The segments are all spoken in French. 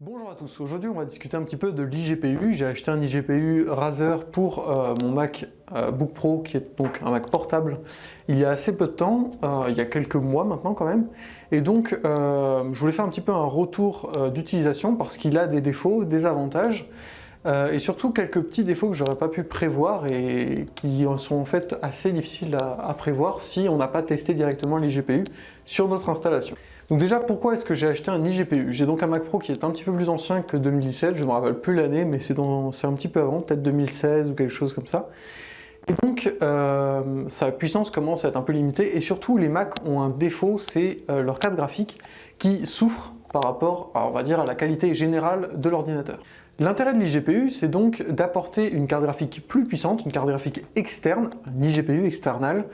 Bonjour à tous, aujourd'hui on va discuter un petit peu de l'iGPU. J'ai acheté un iGPU Razer pour mon Mac Book Pro qui est donc un Mac portable il y a assez peu de temps, il y a quelques mois maintenant quand même. Et donc je voulais faire un petit peu un retour d'utilisation parce qu'il a des défauts, des avantages et surtout quelques petits défauts que j'aurais pas pu prévoir et qui sont en fait assez difficiles à prévoir si on n'a pas testé directement l'iGPU sur notre installation. Donc déjà, pourquoi est-ce que j'ai acheté un iGPU? J'ai donc un Mac Pro qui est un petit peu plus ancien que 2017, je ne me rappelle plus l'année, mais c'est un petit peu avant, peut-être 2016 ou quelque chose comme ça. Et donc, sa puissance commence à être un peu limitée, et surtout, les Macs ont un défaut, c'est leur carte graphique qui souffre par rapport, on va dire, à la qualité générale de l'ordinateur. L'intérêt de l'iGPU, c'est donc d'apporter une carte graphique plus puissante, une carte graphique externe, un iGPU external,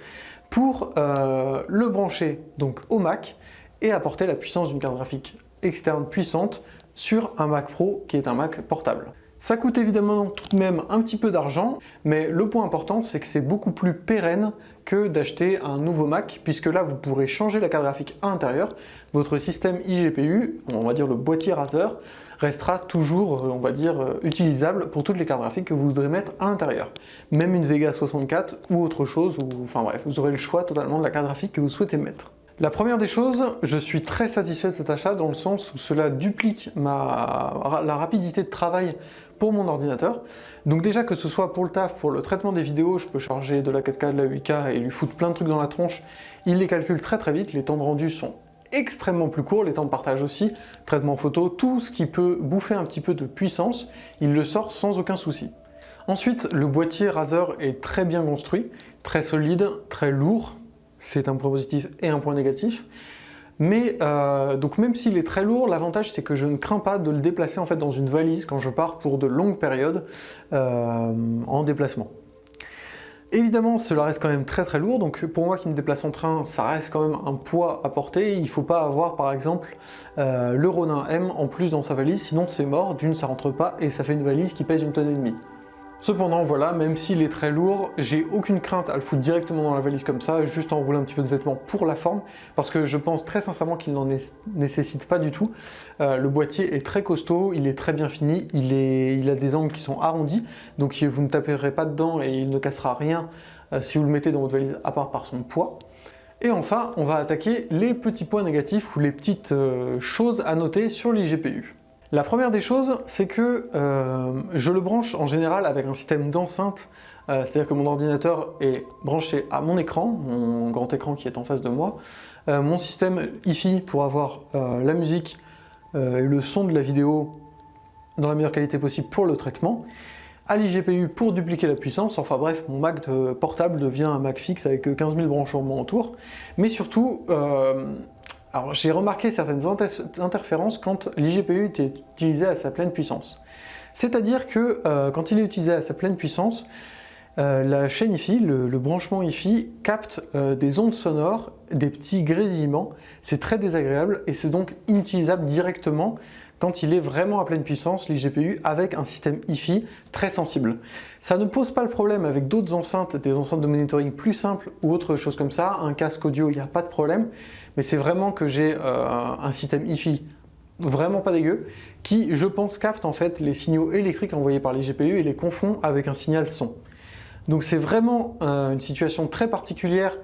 pour le brancher donc au Mac, et apporter la puissance d'une carte graphique externe puissante sur un Mac Pro qui est un Mac portable. Ça coûte évidemment tout de même un petit peu d'argent, mais le point important c'est que c'est beaucoup plus pérenne que d'acheter un nouveau Mac, puisque là vous pourrez changer la carte graphique à l'intérieur. Votre système iGPU, on va dire le boîtier Razer, restera toujours, on va dire, utilisable pour toutes les cartes graphiques que vous voudrez mettre à l'intérieur. Même une Vega 64 ou autre chose, ou enfin bref, vous aurez le choix totalement de la carte graphique que vous souhaitez mettre. La première des choses, je suis très satisfait de cet achat dans le sens où cela duplique la rapidité de travail pour mon ordinateur. Donc déjà que ce soit pour le taf, pour le traitement des vidéos, je peux charger de la 4K, de la 8K et lui foutre plein de trucs dans la tronche, il les calcule très très vite, les temps de rendu sont extrêmement plus courts, les temps de partage aussi, traitement photo, tout ce qui peut bouffer un petit peu de puissance, il le sort sans aucun souci. Ensuite, le boîtier Razer est très bien construit, très solide, très lourd. C'est un point positif et un point négatif. Mais donc même s'il est très lourd, l'avantage c'est que je ne crains pas de le déplacer en fait dans une valise quand je pars pour de longues périodes en déplacement. Évidemment, cela reste quand même très très lourd, donc pour moi qui me déplace en train, ça reste quand même un poids à porter. Il ne faut pas avoir par exemple le Ronin M en plus dans sa valise, sinon c'est mort, d'une ça rentre pas et ça fait une valise qui pèse 1,5 tonne. Cependant, voilà, même s'il est très lourd, j'ai aucune crainte à le foutre directement dans la valise comme ça, juste enrouler un petit peu de vêtements pour la forme, parce que je pense très sincèrement qu'il n'en nécessite pas du tout. Le boîtier est très costaud, il est très bien fini, il a des angles qui sont arrondis, donc vous ne taperez pas dedans et il ne cassera rien si vous le mettez dans votre valise, à part par son poids. Et enfin, on va attaquer les petits points négatifs ou les petites choses à noter sur l'iGPU. La première des choses, c'est que je le branche en général avec un système d'enceinte, c'est-à-dire que mon ordinateur est branché à mon écran, mon grand écran qui est en face de moi, mon système Hi-Fi pour avoir la musique et le son de la vidéo dans la meilleure qualité possible pour le traitement, à l'iGPU pour dupliquer la puissance, enfin bref, mon Mac portable devient un Mac fixe avec 15 000 branchements autour, mais surtout, alors j'ai remarqué certaines interférences quand l'iGPU était utilisé à sa pleine puissance. C'est-à-dire que quand il est utilisé à sa pleine puissance, la chaîne Hi-Fi, le branchement Hi-Fi, capte des ondes sonores, des petits grésillements. C'est très désagréable et c'est donc inutilisable directement quand il est vraiment à pleine puissance, l'iGPU, avec un système Hi-Fi très sensible. Ça ne pose pas le problème avec d'autres enceintes, des enceintes de monitoring plus simples ou autre chose comme ça. Un casque audio, il n'y a pas de problème. Mais c'est vraiment que j'ai un système Hi-Fi vraiment pas dégueu, qui, je pense, capte en fait les signaux électriques envoyés par l'iGPU et les confond avec un signal son. Donc c'est vraiment une situation très particulière,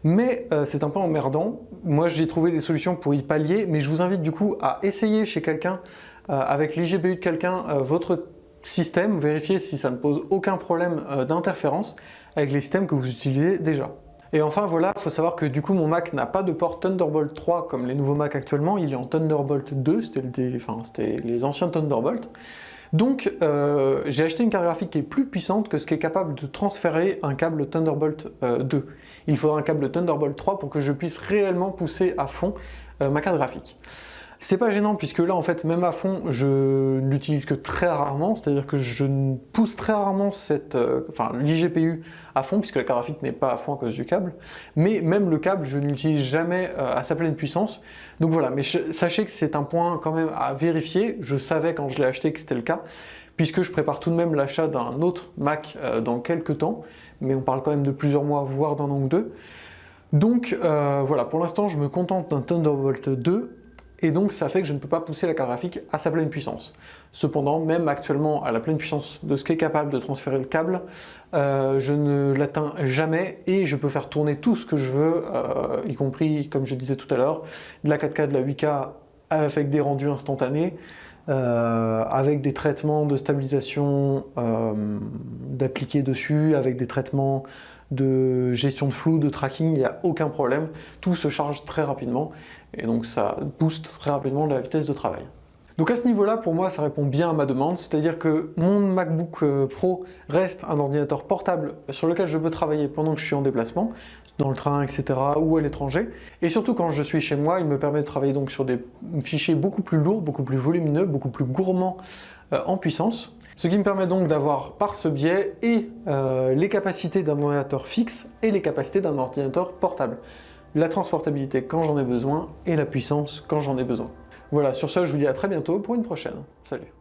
mais c'est un peu emmerdant. Moi j'ai trouvé des solutions pour y pallier, mais je vous invite du coup à essayer chez quelqu'un, avec l'iGPU de quelqu'un, votre système, vérifier si ça ne pose aucun problème d'interférence avec les systèmes que vous utilisez déjà. Et enfin voilà, il faut savoir que du coup mon Mac n'a pas de port Thunderbolt 3 comme les nouveaux Mac actuellement, il est en Thunderbolt 2, c'était les anciens Thunderbolt. Donc j'ai acheté une carte graphique qui est plus puissante que ce qui est capable de transférer un câble Thunderbolt 2. Il faudra un câble Thunderbolt 3 pour que je puisse réellement pousser à fond ma carte graphique. C'est pas gênant puisque là en fait même à fond je ne l'utilise que très rarement, c'est-à-dire que je pousse très rarement l'iGPU à fond puisque la carte graphique n'est pas à fond à cause du câble, mais même le câble je ne l'utilise jamais à sa pleine puissance. Donc voilà, mais sachez que c'est un point quand même à vérifier, je savais quand je l'ai acheté que c'était le cas, puisque je prépare tout de même l'achat d'un autre Mac dans quelques temps, mais on parle quand même de plusieurs mois, voire d'un an ou deux. Donc voilà, pour l'instant je me contente d'un Thunderbolt 2, et donc ça fait que je ne peux pas pousser la carte graphique à sa pleine puissance. Cependant, même actuellement à la pleine puissance de ce qu'est capable de transférer le câble, je ne l'atteins jamais et je peux faire tourner tout ce que je veux, y compris, comme je disais tout à l'heure, de la 4K, de la 8K avec des rendus instantanés, avec des traitements de stabilisation d'appliquer dessus, avec des traitements de gestion de flou, de tracking, il n'y a aucun problème. Tout se charge très rapidement et donc ça booste très rapidement la vitesse de travail. Donc à ce niveau-là, pour moi, ça répond bien à ma demande, c'est-à-dire que mon MacBook Pro reste un ordinateur portable sur lequel je peux travailler pendant que je suis en déplacement, dans le train, etc., ou à l'étranger. Et surtout quand je suis chez moi, il me permet de travailler donc sur des fichiers beaucoup plus lourds, beaucoup plus volumineux, beaucoup plus gourmands en puissance. Ce qui me permet donc d'avoir par ce biais et les capacités d'un ordinateur fixe et les capacités d'un ordinateur portable. La transportabilité quand j'en ai besoin et la puissance quand j'en ai besoin. Voilà, sur ce, je vous dis à très bientôt pour une prochaine. Salut!